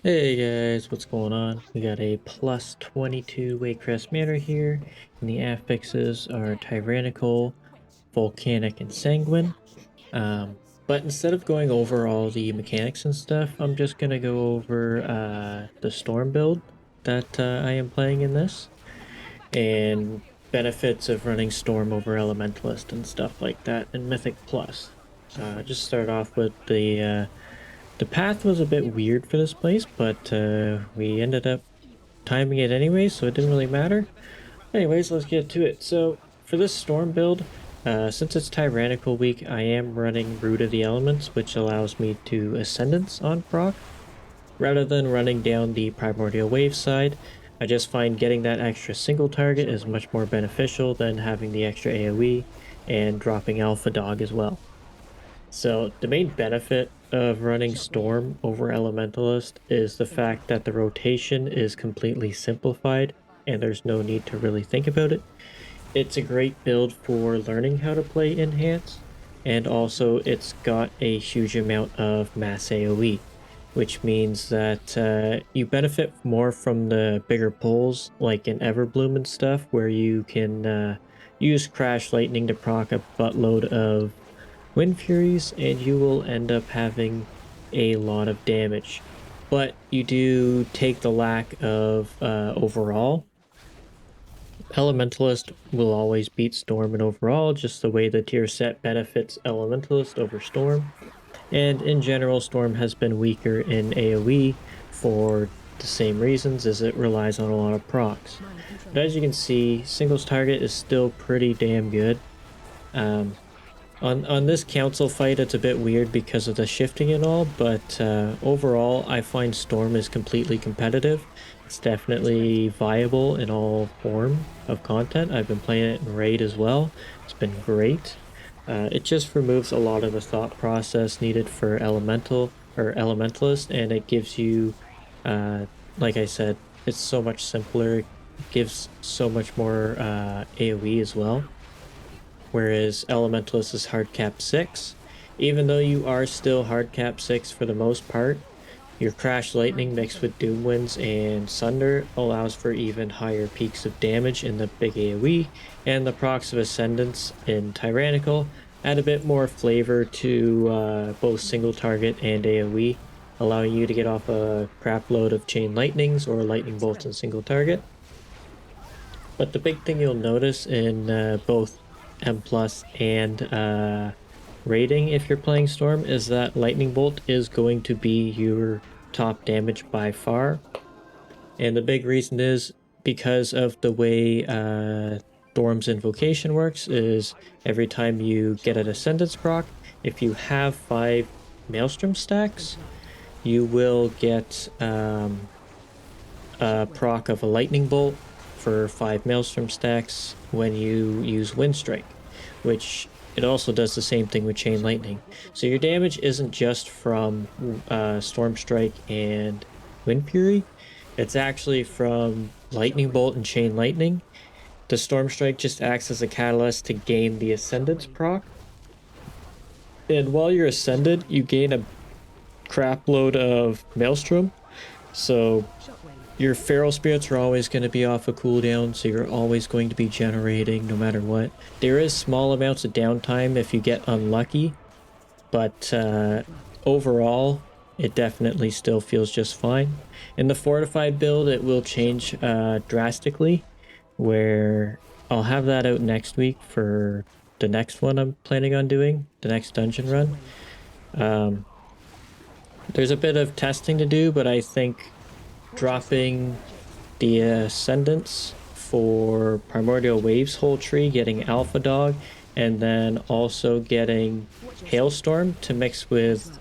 Hey guys, what's going on? We got a plus 22 Waycrest Manor here, and the affixes are Tyrannical, Volcanic, and Sanguine. But instead of going over all the mechanics and stuff, I'm just gonna go over the Storm build that I am playing in this, and benefits of running Storm over Elementalist and stuff like that, and Mythic Plus. Just start off with the path was a bit weird for this place, but we ended up timing it anyway, so it didn't really matter. Anyways, let's get to it. So for this storm build, since it's Tyrannical week, I am running Root of the Elements, which allows me to Ascendance on proc. Rather than running down the Primordial Wave side, I just find getting that extra single target is much more beneficial than having the extra AoE and dropping Alpha Dog as well. So the main benefit of running Storm over Elementalist is the fact that the rotation is completely simplified and there's no need to really think about it. It's a great build for learning how to play Enhance, and also it's got a huge amount of mass AoE, which means that you benefit more from the bigger pulls like in Everbloom and stuff, where you can use Crash Lightning to proc a buttload of Wind Furies, and you will end up having a lot of damage. But you do take the lack of overall. Elementalist will always beat Storm in overall, just the way the tier set benefits Elementalist over Storm. And in general, Storm has been weaker in AoE for the same reasons, as it relies on a lot of procs. But as you can see, singles target is still pretty damn good. On this council fight, it's a bit weird because of the shifting and all, but overall, I find Storm is completely competitive. It's definitely viable in all form of content. I've been playing it in Raid as well. It's been great. It just removes a lot of the thought process needed for Elemental or Elementalist, and it gives you, like I said, it's so much simpler. It gives so much more AoE as well. Whereas Elementalist is hard cap 6. Even though you are still hard cap 6 for the most part, your Crash Lightning mixed with Doom Winds and Sunder allows for even higher peaks of damage in the big AoE, and the procs of Ascendance in Tyrannical add a bit more flavor to both single target and AoE, allowing you to get off a crap load of Chain Lightnings or Lightning Bolts in single target. But the big thing you'll notice in both M plus and rating, if you're playing Storm, is that Lightning Bolt is going to be your top damage by far. And the big reason is because of the way Storm's invocation works is every time you get an Ascendance proc, if you have 5 Maelstrom stacks, you will get a proc of a Lightning Bolt for 5 Maelstrom stacks when you use Wind Strike, which it also does the same thing with Chain Lightning. So your damage isn't just from Storm Strike and Wind Fury, it's actually from Lightning Bolt and Chain Lightning. The Storm Strike just acts as a catalyst to gain the Ascendance proc. And while you're Ascended, you gain a crap load of Maelstrom. So your Feral Spirits are always going to be off a cooldown, so you're always going to be generating no matter what. There is small amounts of downtime if you get unlucky, but overall, it definitely still feels just fine. In the Fortified build, it will change drastically, where I'll have that out next week for the next one I'm planning on doing, the next dungeon run. There's a bit of testing to do, but I think dropping the Ascendance for Primordial Waves whole tree, getting Alpha Dog, and then also getting Hailstorm to mix with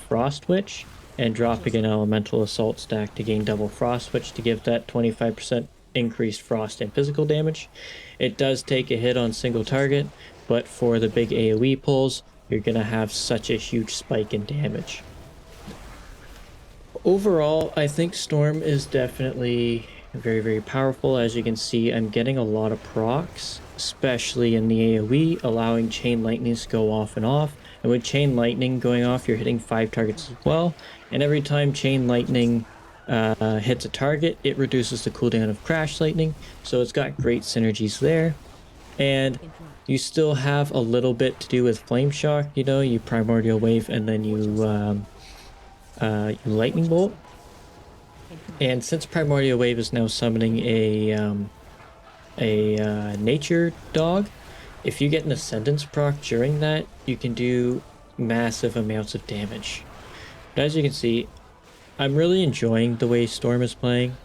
Frost Witch, and dropping an Elemental Assault stack to gain double Frost Witch to give that 25% increased frost and physical damage. It does take a hit on single target, but for the big AoE pulls, you're going to have such a huge spike in damage. Overall, I think Storm is definitely very, very powerful. As you can see, I'm getting a lot of procs, especially in the AoE, allowing Chain Lightnings to go off and off, And with Chain Lightning going off, you're hitting 5 targets as well. And every time Chain Lightning hits a target, it reduces the cooldown of Crash Lightning. So it's got great synergies there. And you still have a little bit to do with Flame Shock, you know, you Primordial Wave and then you Lightning Bolt. And since Primordial Wave is now summoning a Nature Dog, if you get an Ascendance proc during that, you can do massive amounts of damage. But as you can see, I'm really enjoying the way Storm is playing.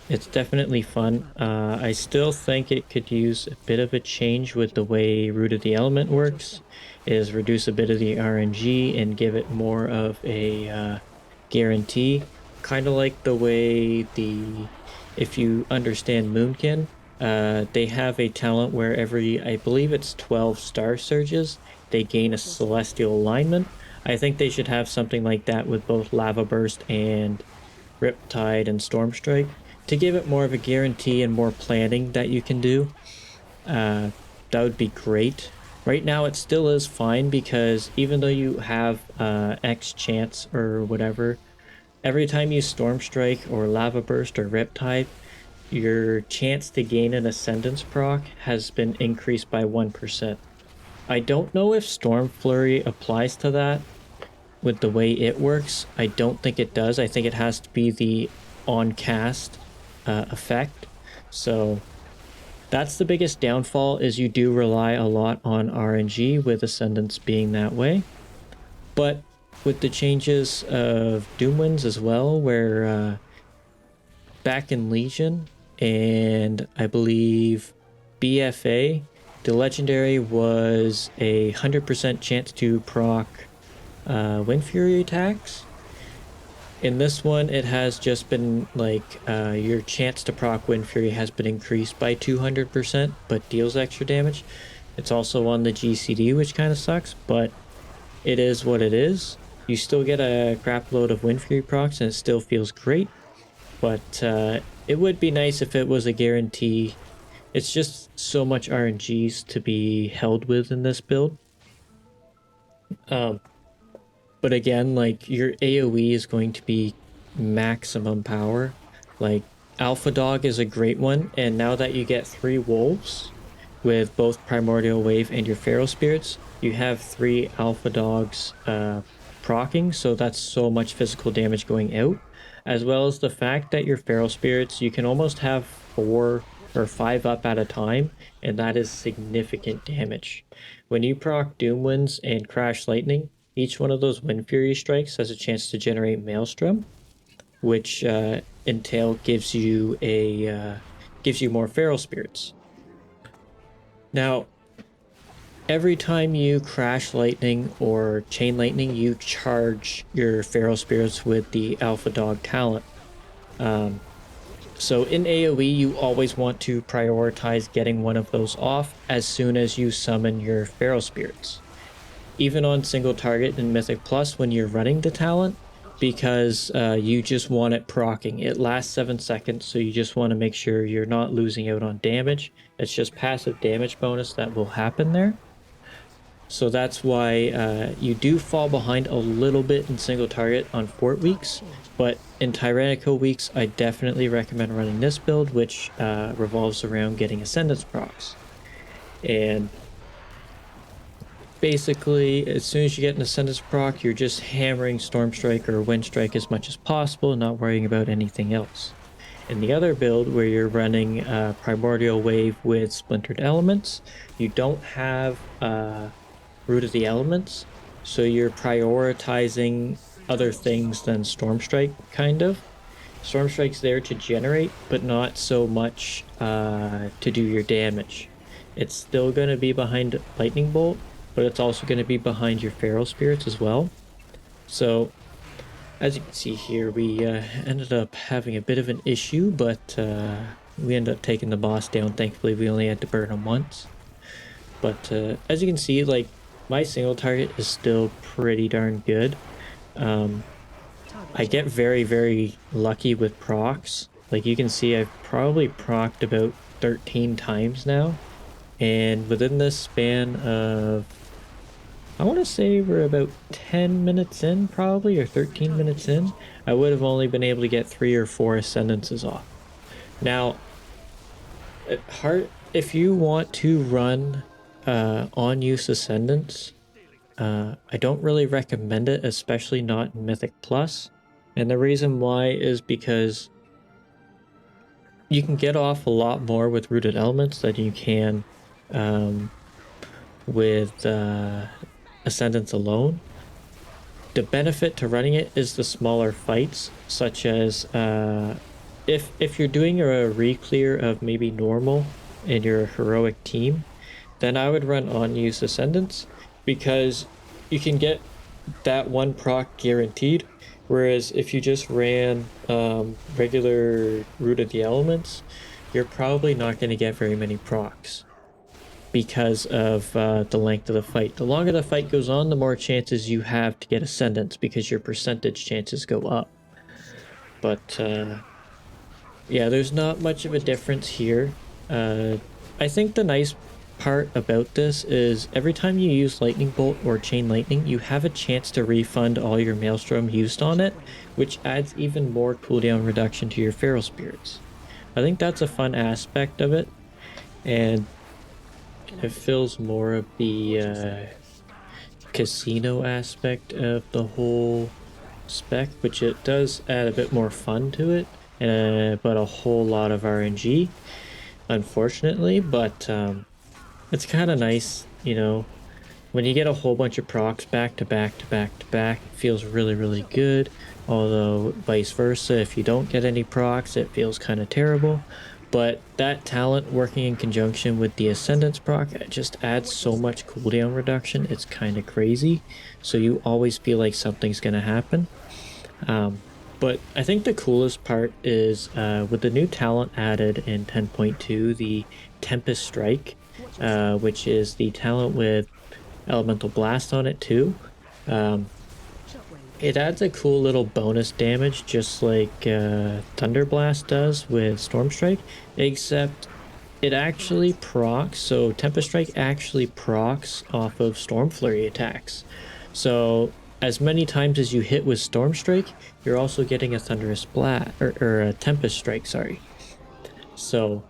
It's definitely fun. I still think it could use a bit of a change with the way Root of the Element works, is reduce a bit of the RNG and give it more of a guarantee. Kind of like the way if you understand Moonkin, they have a talent where every, I believe it's 12 star surges, they gain a celestial alignment. I think they should have something like that with both Lava Burst and Riptide and Storm Strike, to give it more of a guarantee and more planning that you can do. That would be great. Right now it still is fine because even though you have X chance or whatever, every time you Storm Strike or Lava Burst or Riptide, your chance to gain an Ascendance proc has been increased by 1%. I don't know if Storm Flurry applies to that with the way it works. I don't think it does. I think it has to be the on cast effect. So that's the biggest downfall, is you do rely a lot on RNG with Ascendance being that way. But with the changes of Doomwinds as well, where back in Legion and I believe BFA, the legendary was a 100% chance to proc Wind Fury attacks. In this one, it has just been like your chance to proc Wind Fury has been increased by 200%, but deals extra damage. It's also on the GCD, which kind of sucks, but it is what it is. You still get a crap load of Wind Fury procs, and it still feels great. But it would be nice if it was a guarantee. It's just so much RNGs to be held with in this build. But again, like, your AoE is going to be maximum power. Like, Alpha Dog is a great one, and now that you get 3 wolves with both Primordial Wave and your Feral Spirits, you have 3 Alpha Dogs proccing, so that's so much physical damage going out. As well as the fact that your Feral Spirits, you can almost have 4 or 5 up at a time, and that is significant damage. When you proc Doomwinds and Crash Lightning, each one of those Wind Fury strikes has a chance to generate Maelstrom, which gives you more Feral Spirits. Now, every time you Crash Lightning or Chain Lightning, you charge your Feral Spirits with the Alpha Dog talent. So in AoE, you always want to prioritize getting one of those off as soon as you summon your Feral Spirits. Even on single target in Mythic Plus when you're running the talent, because you just want it proccing. It lasts 7 seconds, so you just want to make sure you're not losing out on damage. It's just passive damage bonus that will happen there. So that's why you do fall behind a little bit in single target on Fort weeks, but in Tyrannical weeks, I definitely recommend running this build, which revolves around getting Ascendance procs. And basically, as soon as you get an Ascendance proc, you're just hammering Storm Strike or Wind Strike as much as possible, not worrying about anything else. In the other build, where you're running Primordial Wave with Splintered Elements, you don't have Root of the Elements, so you're prioritizing other things than Storm Strike, kind of. Storm Strike's there to generate, but not so much to do your damage. It's still going to be behind Lightning Bolt, but it's also going to be behind your Feral Spirits as well. So, as you can see here, we ended up having a bit of an issue, but we ended up taking the boss down. Thankfully, we only had to burn him once. But as you can see, like, my single target is still pretty darn good. I get very, very lucky with procs. Like, you can see I've probably procced about 13 times now. And within this span of I want to say we're about 10 minutes in, probably, or 13 minutes in. I would have only been able to get 3 or 4 ascendances off. Now, if you want to run on use ascendants, I don't really recommend it, especially not in Mythic Plus. And the reason why is because you can get off a lot more with rooted elements than you can with ascendants alone. The benefit to running it is the smaller fights, such as if you're doing a re-clear of maybe normal in your heroic team, then I would run on use ascendants because you can get that one proc guaranteed. Whereas if you just ran regular root of the elements, you're probably not going to get very many procs because of the length of the fight. The longer the fight goes on, the more chances you have to get ascendants because your percentage chances go up. But yeah, there's not much of a difference here. I think the nice part about this is every time you use lightning bolt or chain lightning, you have a chance to refund all your maelstrom used on it, which adds even more cooldown reduction to your feral spirits. I think that's a fun aspect of it, and it fills more of the casino aspect of the whole spec, which it does add a bit more fun to it, but a whole lot of RNG, unfortunately. But it's kind of nice, you know, when you get a whole bunch of procs back to back to back to back, it feels really, really good. Although vice versa, if you don't get any procs, it feels kind of terrible. But that talent working in conjunction with the Ascendance proc, it just adds so much cooldown reduction. It's kind of crazy. So you always feel like something's going to happen. But I think the coolest part is with the new talent added in 10.2, the Tempest Strike, which is the talent with Elemental Blast on it too. It adds a cool little bonus damage, just like Thunder Blast does with Storm Strike, except it actually procs. So Tempest Strike actually procs off of Storm Flurry attacks. So as many times as you hit with Storm Strike, you're also getting a Thunderous Blast or a Tempest Strike. Sorry. So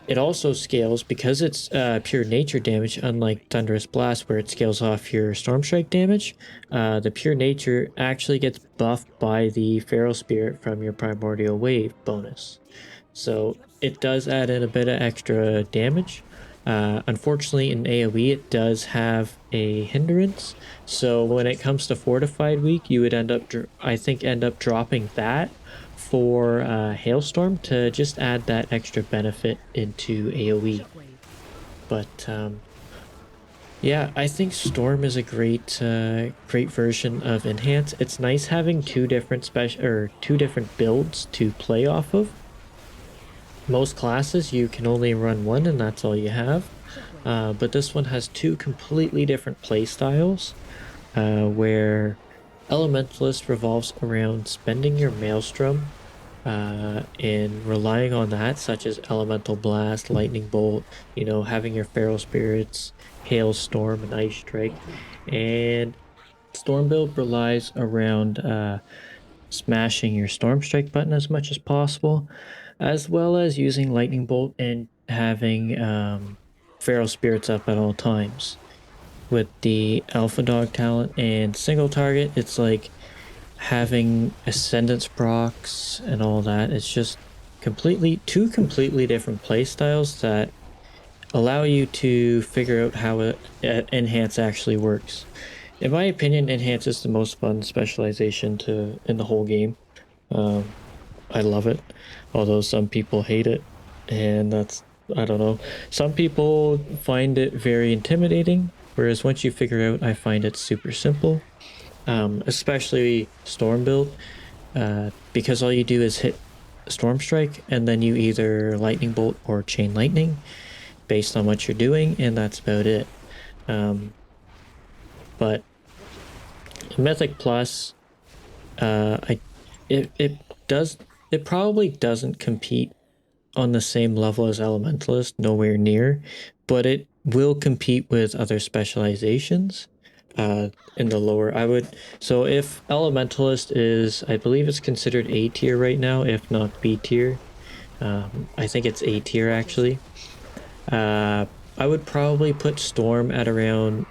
it also scales because it's pure nature damage, unlike Thunderous Blast, where it scales off your Storm Strike damage. The pure nature actually gets buffed by the Feral Spirit from your Primordial Wave bonus. So it does add in a bit of extra damage. Unfortunately, in AoE, it does have a hindrance. So when it comes to Fortified week, you would end up dropping that for Hailstorm to just add that extra benefit into AoE. But yeah, I think Storm is a great version of Enhance. It's nice having two different builds to play off of. Most classes you can only run one and that's all you have. But this one has two completely different play styles, where Elementalist revolves around spending your Maelstrom and relying on that, such as Elemental Blast, Lightning Bolt, you know, having your Feral Spirits, Hailstorm, and Ice Strike. And Storm Build relies around smashing your Storm Strike button as much as possible, as well as using Lightning Bolt and having Feral Spirits up at all times. With the Alpha Dog talent and single target, it's like having Ascendance procs and all that. It's just two completely different playstyles that allow you to figure out how Enhance actually works. In my opinion, Enhance is the most fun specialization in the whole game. I love it, although some people hate it, and I don't know. Some people find it very intimidating, whereas once you figure out, I find it super simple. Especially Storm Build, because all you do is hit Storm Strike, and then you either Lightning Bolt or Chain Lightning, based on what you're doing, and that's about it. But Mythic Plus, it probably doesn't compete on the same level as Elementalist, nowhere near, but it will compete with other specializations. in the lower. So if Elementalist is, I believe it's considered A tier right now, if not B tier. I think it's A tier actually. I would probably put Storm at around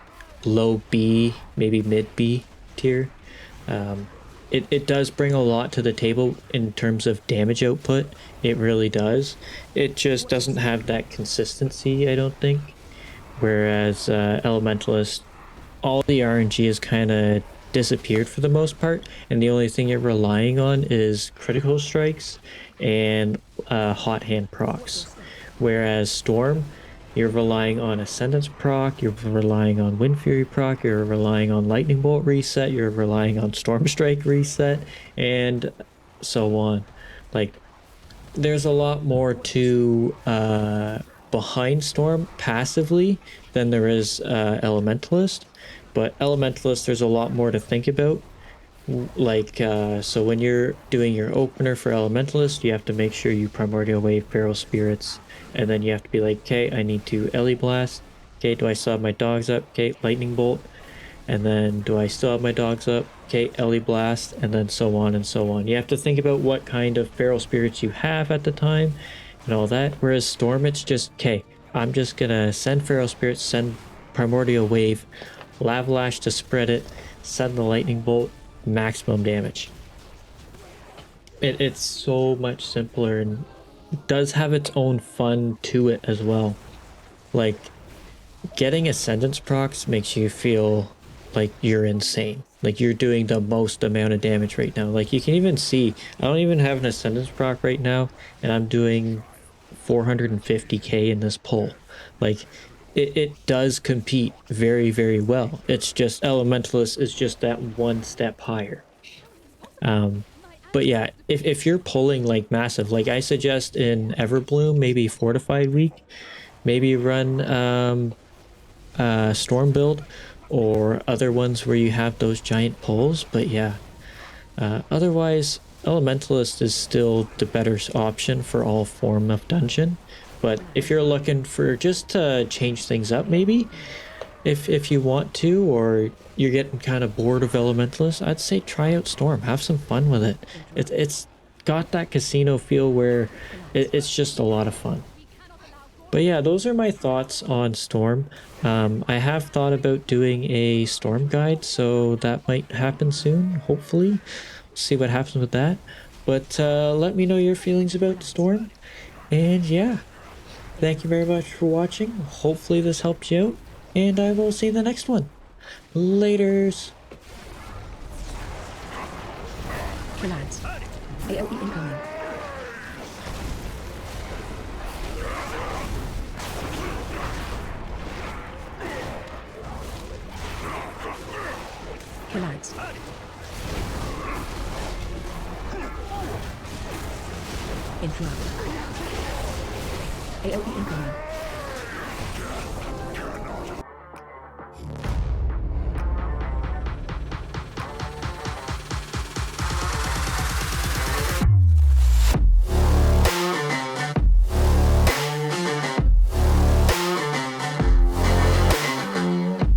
low B, maybe mid B tier. It does bring a lot to the table in terms of damage output. It really does. It just doesn't have that consistency, I don't think. Whereas Elementalist, all the RNG has kind of disappeared for the most part, and the only thing you're relying on is critical strikes and hot hand procs. Whereas Storm, you're relying on Ascendance proc, you're relying on Wind Fury proc, you're relying on Lightning Bolt reset, you're relying on Storm Strike reset, and so on. Like, there's a lot more to behind Storm passively than there is Elementalist. But Elementalist, there's a lot more to think about. Like, so when you're doing your opener for Elementalist, you have to make sure you Primordial Wave Feral Spirits. And then you have to be like, okay, I need to Ellie Blast. Okay, do I still have my dogs up? Okay, Lightning Bolt. And then do I still have my dogs up? Okay, Ellie Blast. And then so on and so on. You have to think about what kind of Feral Spirits you have at the time and all that. Whereas Storm, it's just, okay, I'm just gonna send Feral Spirits, send Primordial Wave, Lavalash to spread it, send the Lightning Bolt, maximum damage. It's so much simpler and does have its own fun to it as well. Like, getting Ascendance procs makes you feel like you're insane. Like, you're doing the most amount of damage right now. Like, you can even see, I don't even have an Ascendance proc right now, and I'm doing 450k in this pull. Like, it does compete very, very well. It's just Elementalist is just that one step higher. But yeah, if you're pulling like massive, like I suggest in Everbloom, maybe Fortified week, maybe run Storm Build or other ones where you have those giant pulls. But yeah, otherwise Elementalist is still the better option for all form of dungeon. But if you're looking for just to change things up, maybe if you want to, or you're getting kind of bored of Elementalist, I'd say try out Storm. Have some fun with it. It's got that casino feel where it's just a lot of fun. But yeah, those are my thoughts on Storm. I have thought about doing a Storm guide, so that might happen soon, hopefully. See what happens with that. But let me know your feelings about Storm. And yeah, thank you very much for watching. Hopefully this helped you out. And I will see you in the next one. Laters. Relax. AOE incoming. Relax. Interrupt. AOE incoming.